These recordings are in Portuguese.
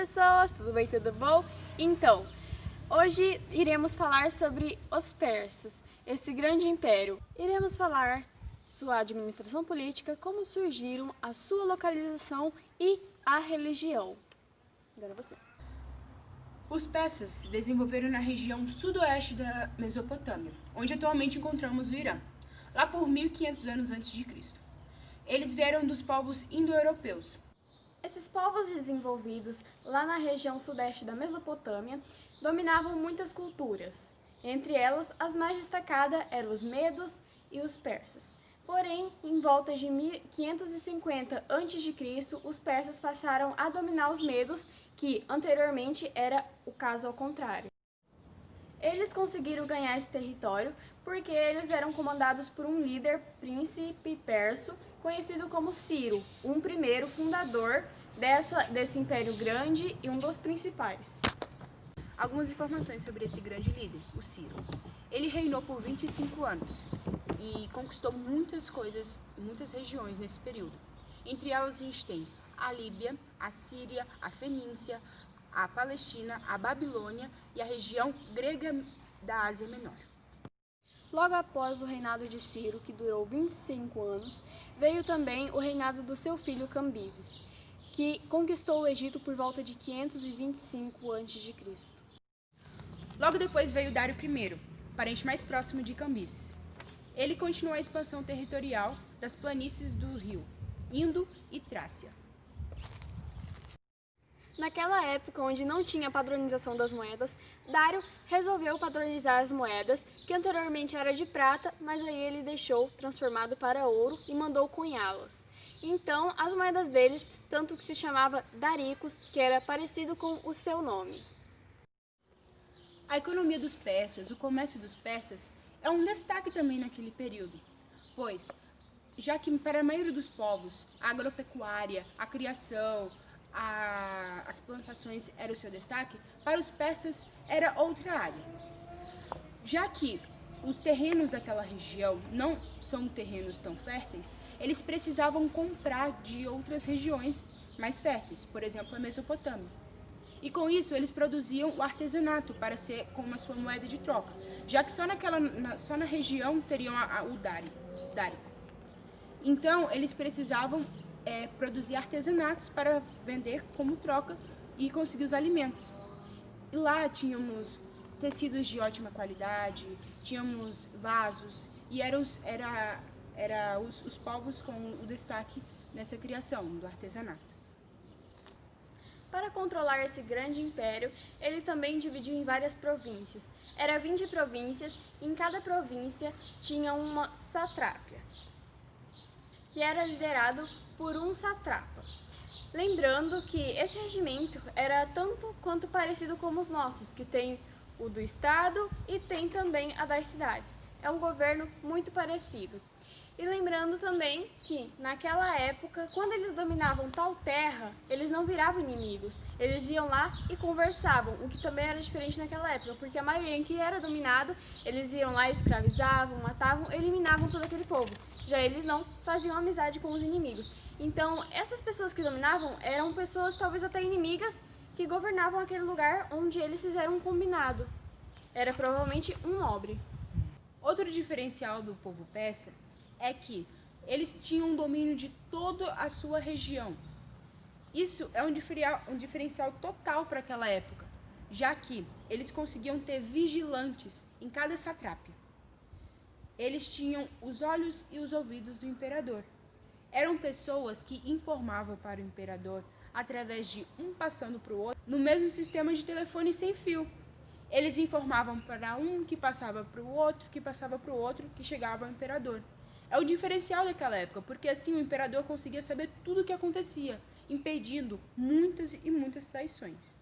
pessoas, tudo bem, tudo bom? Então, hoje iremos falar sobre os persas, esse grande império. Iremos falar sua administração política, como surgiram, a sua localização e a religião. Agora você. Os persas se desenvolveram na região sudoeste da Mesopotâmia, onde atualmente encontramos o Irã, lá por 1500 anos antes de Cristo. Eles vieram dos povos indo-europeus. Esses povos desenvolvidos lá na região sudeste da Mesopotâmia dominavam muitas culturas. Entre elas, as mais destacadas eram os medos e os persas. Porém, em volta de 550 a.C., os persas passaram a dominar os medos, que anteriormente era o caso ao contrário. Eles conseguiram ganhar esse território porque eles eram comandados por um líder príncipe persa, conhecido como Ciro, um primeiro fundador desse império grande e um dos principais. Algumas informações sobre esse grande líder, o Ciro. Ele reinou por 25 anos e conquistou muitas coisas, muitas regiões nesse período. Entre elas a gente tem a Líbia, a Síria, a Fenícia, a Palestina, a Babilônia e a região grega da Ásia Menor. Logo após o reinado de Ciro, que durou 25 anos, veio também o reinado do seu filho Cambises, que conquistou o Egito por volta de 525 a.C. Logo depois veio Dário I, parente mais próximo de Cambises. Ele continuou a expansão territorial das planícies do rio Indo e Trácia. Naquela época, onde não tinha padronização das moedas, Dário resolveu padronizar as moedas, que anteriormente era de prata, mas aí ele deixou transformado para ouro e mandou cunhá-las. Então, as moedas deles, tanto que se chamava Daricos, que era parecido com o seu nome. A economia dos persas, o comércio dos persas, é um destaque também naquele período, pois, já que para a maioria dos povos, a agropecuária, a criação, as plantações era o seu destaque, para os persas era outra área. Já que os terrenos daquela região não são terrenos tão férteis, eles precisavam comprar de outras regiões mais férteis, por exemplo, a Mesopotâmia. E com isso eles produziam o artesanato para ser como a sua moeda de troca, já que só na região teriam o dárico. Então eles precisavam produzir artesanatos para vender como troca e conseguir os alimentos. E lá tínhamos tecidos de ótima qualidade, tínhamos vasos e os povos com o destaque nessa criação do artesanato. Para controlar esse grande império, ele também dividiu em várias províncias. Era 20 províncias e em cada província tinha uma satrápia, que era liderado por um satrapa. Lembrando que esse regimento era tanto quanto parecido como os nossos, que tem o do estado e tem também a das cidades. É um governo muito parecido. E lembrando também que, naquela época, quando eles dominavam tal terra, eles não viravam inimigos. Eles iam lá e conversavam, o que também era diferente naquela época, porque a maioria que era dominado, eles iam lá, escravizavam, matavam, eliminavam todo aquele povo. Já eles não faziam amizade com os inimigos. Então, essas pessoas que dominavam eram pessoas talvez até inimigas, que governavam aquele lugar onde eles fizeram um combinado. Era provavelmente um nobre. Outro diferencial do povo persa é que eles tinham domínio de toda a sua região. Isso é um diferencial total para aquela época, já que eles conseguiam ter vigilantes em cada satrápia. Eles tinham os olhos e os ouvidos do imperador. Eram pessoas que informavam para o imperador através de um passando para o outro, no mesmo sistema de telefone sem fio. Eles informavam para um, que passava para o outro, que passava para o outro, que chegava ao imperador. É o diferencial daquela época, porque assim o imperador conseguia saber tudo o que acontecia, impedindo muitas e muitas traições.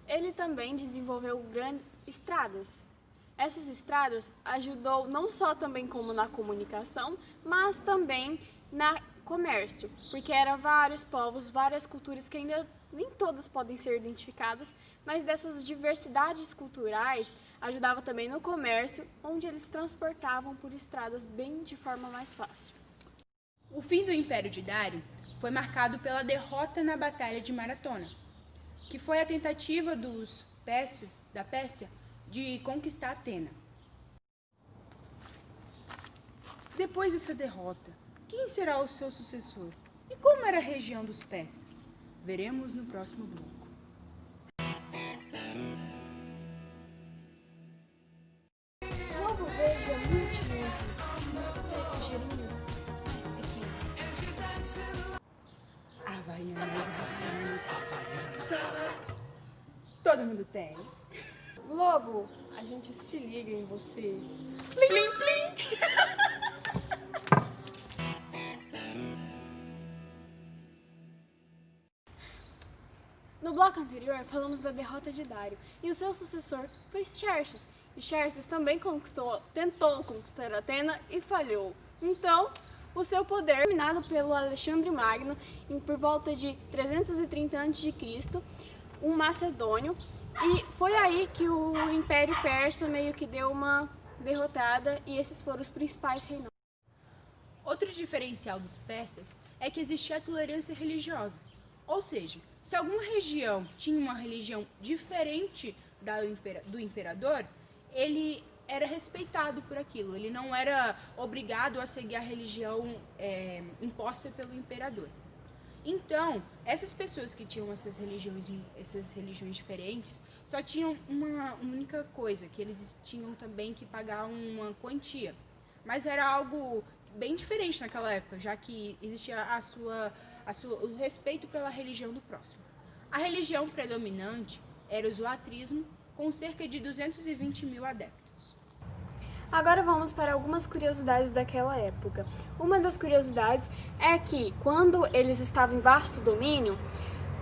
Ele também desenvolveu grandes estradas. Essas estradas ajudou não só também como na comunicação, mas também no comércio, porque eram vários povos, várias culturas que ainda nem todas podem ser identificadas, mas dessas diversidades culturais ajudava também no comércio, onde eles transportavam por estradas bem de forma mais fácil. O fim do Império de Dário foi marcado pela derrota na Batalha de Maratona, que foi a tentativa da Pérsia de conquistar Atena. Depois dessa derrota, quem será o seu sucessor? E como era a região dos persas? Veremos no próximo bloco. Logo veja muitos tirinhos mais pequenos. Havaianas. Todo mundo tem. Logo, a gente se liga em você. Plim, plim. No bloco anterior, falamos da derrota de Dário, e o seu sucessor foi Xerxes. E Xerxes também tentou conquistar Atena e falhou. Então, o seu poder foi dominado pelo Alexandre Magno por volta de 330 a.C., um macedônio, e foi aí que o Império Persa meio que deu uma derrotada, e esses foram os principais reinantes. Outro diferencial dos persas é que existia a tolerância religiosa. Ou seja, se alguma região tinha uma religião diferente do imperador, ele era respeitado por aquilo. Ele não era obrigado a seguir a religião imposta pelo imperador. Então, essas pessoas que tinham essas religiões diferentes só tinham uma única coisa, que eles tinham também que pagar uma quantia. Mas era algo bem diferente naquela época, já que existia o respeito pela religião do próximo. A religião predominante era o zoatrismo, com cerca de 220 mil adeptos. Agora vamos para algumas curiosidades daquela época. Uma das curiosidades é que, quando eles estavam em vasto domínio,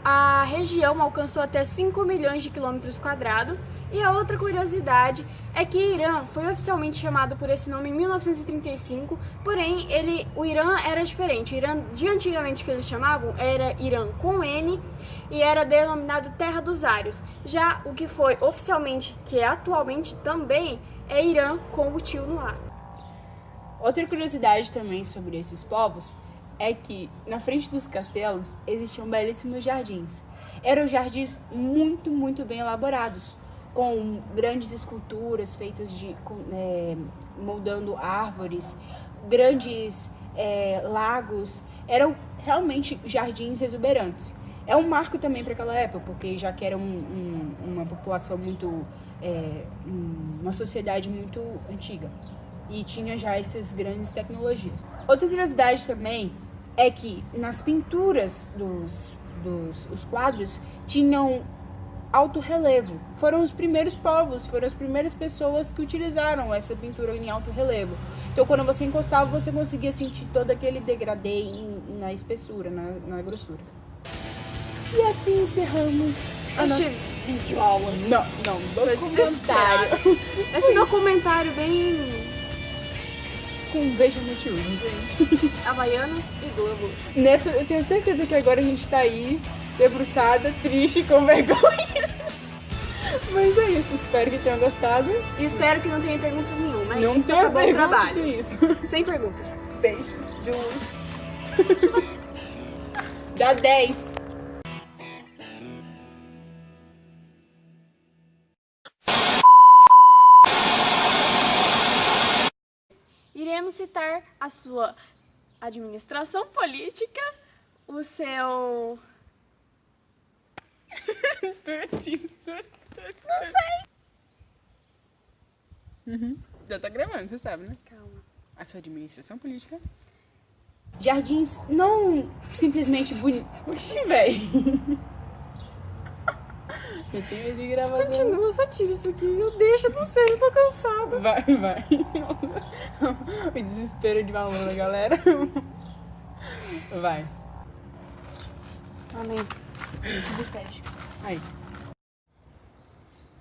a região alcançou até 5 milhões de quilômetros quadrados. E a outra curiosidade é que Irã foi oficialmente chamado por esse nome em 1935, porém o Irã era diferente. O Irã de antigamente que eles chamavam era Irã com N e era denominado Terra dos Ários. Já o que foi oficialmente, que é atualmente também, é Irã com o tio no ar. Outra curiosidade também sobre esses povos é que na frente dos castelos existiam belíssimos jardins. Eram jardins muito, muito bem elaborados, com grandes esculturas feitas moldando árvores, grandes lagos. Eram realmente jardins exuberantes. É um marco também para aquela época, porque já que era uma população muito... uma sociedade muito antiga e tinha já essas grandes tecnologias. Outra curiosidade também é que nas pinturas os quadros tinham alto relevo. Foram os primeiros povos, foram as primeiras pessoas que utilizaram essa pintura em alto relevo. Então, quando você encostava, você conseguia sentir todo aquele degradê na espessura, na grossura. E assim encerramos a nossa videoaula. Não, documentário. Esse documentário bem... com Veja Multiuso, gente. Havaianas e Globo. Eu tenho certeza que agora a gente tá aí, debruçada, triste, com vergonha. Mas é isso, espero que tenham gostado. E espero que não tenha perguntas nenhuma. Não isso tenha acabou o perguntas trabalho. com isso. Sem perguntas. Beijos, Jules. Dá 10. Iremos citar a sua administração política, o seu... Não sei. Já tá gravando, você sabe, né? Calma. A sua administração política. Jardins não simplesmente bonitos. Oxi, véi. Eu tenho de gravação. Continua, só tira isso aqui. Eu deixo, não sei, eu tô cansada. Vai. O desespero de uma aluna, galera. Vai. Amém. Se despede. Aí.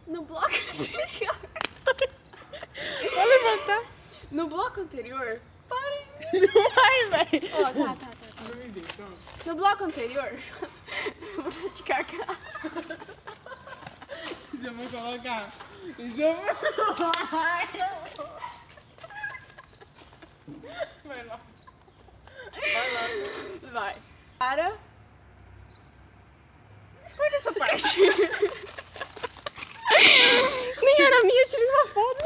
No bloco anterior... Vai levantar. No bloco anterior... Parem. Não vai, véi. Ó, tá. No bloco anterior... Vou praticar cá. Isso eu vou colocar. Vai lá. Vai. Para. Corta essa parte. Nem era minha, eu tirei uma foto.